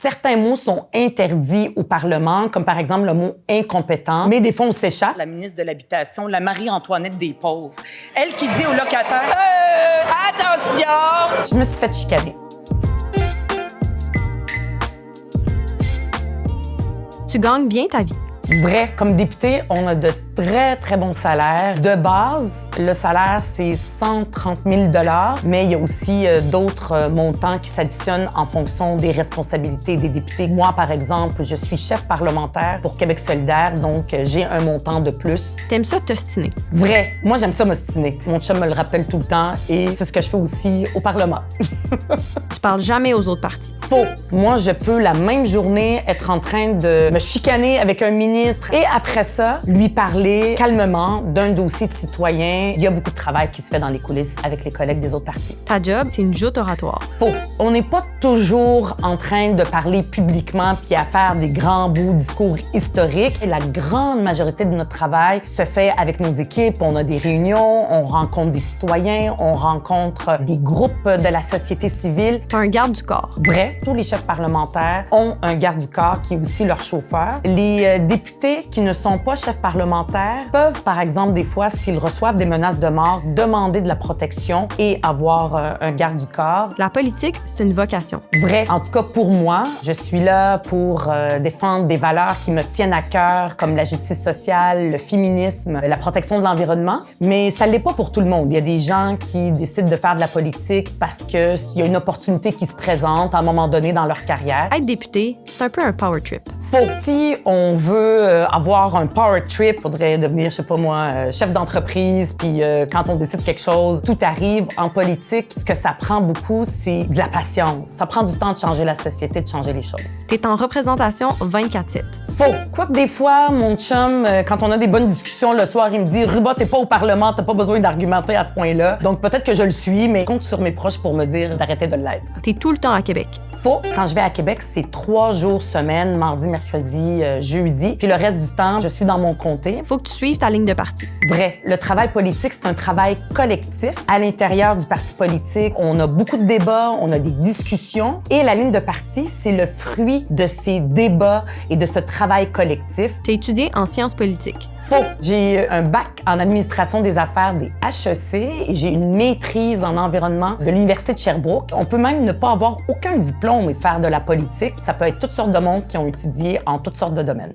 Certains mots sont interdits au Parlement, comme par exemple le mot « incompétent », mais des fois, on s'échappe. La ministre de l'Habitation, la Marie-Antoinette des pauvres, elle qui dit aux locataires « Attention! » Je me suis fait chicaner. Tu gagnes bien ta vie. Vrai, comme député, on a de très bons salaires. De base, le salaire, c'est 130 000 $, mais il y a aussi d'autres montants qui s'additionnent en fonction des responsabilités des députés. Moi, par exemple, je suis chef parlementaire pour Québec solidaire, donc j'ai un montant de plus. T'aimes ça t'ostiner? Vrai, moi j'aime ça m'ostiner. Mon chum me le rappelle tout le temps et c'est ce que je fais aussi au Parlement. Tu parles jamais aux autres partis. Faux. Moi, je peux la même journée être en train de me chicaner avec un ministre et après ça, lui parler calmement d'un dossier de citoyen. Il y a beaucoup de travail qui se fait dans les coulisses avec les collègues des autres partis. Ta job, c'est une joute oratoire. Faux. On n'est pas toujours en train de parler publiquement puis à faire des grands beaux discours historiques. La grande majorité de notre travail se fait avec nos équipes. On a des réunions, on rencontre des citoyens, on rencontre des groupes de la société civile. T'as un garde du corps. Vrai, tous les chefs parlementaires ont un garde du corps qui est aussi leur chauffeur. Les députés qui ne sont pas chefs parlementaires peuvent, par exemple, des fois, s'ils reçoivent des menaces de mort, demander de la protection et avoir un garde du corps. La politique, c'est une vocation. Vrai. En tout cas, pour moi, je suis là pour défendre des valeurs qui me tiennent à cœur, comme la justice sociale, le féminisme, la protection de l'environnement. Mais ça ne l'est pas pour tout le monde. Il y a des gens qui décident de faire de la politique parce qu'il y a une opportunité qui se présente à un moment donné dans leur carrière. Être député, c'est un peu un power trip. Faux. Si on veut avoir un power trip, faudrait devenir, je sais pas moi, chef d'entreprise, puis quand on décide quelque chose, tout arrive. En politique, ce que ça prend beaucoup, c'est de la patience. Ça prend du temps de changer la société, de changer les choses. T'es en représentation 24/7. Faux. Quoique des fois, mon chum, quand on a des bonnes discussions le soir, il me dit « Ruba, t'es pas au Parlement, t'as pas besoin d'argumenter à ce point-là. » Donc peut-être que je le suis, mais je compte sur mes proches pour me dire d'arrêter de l'être. T'es tout le temps à Québec. Faux. Quand je vais à Québec, c'est 3 jours semaine, mardi, mercredi, jeudi. Puis le reste du temps, je suis dans mon comté. Faut que tu suives ta ligne de parti. Vrai. Le travail politique, c'est un travail collectif. À l'intérieur du parti politique, on a beaucoup de débats, on a des discussions. Et la ligne de parti, c'est le fruit de ces débats et de ce travail collectif. T'as étudié en sciences politiques. Faux. J'ai un bac en administration des affaires des HEC et j'ai une maîtrise en environnement de l'Université de Sherbrooke. On peut même ne pas avoir aucun diplôme et faire de la politique. Ça peut être toutes sortes de monde qui ont étudié en toutes sortes de domaines.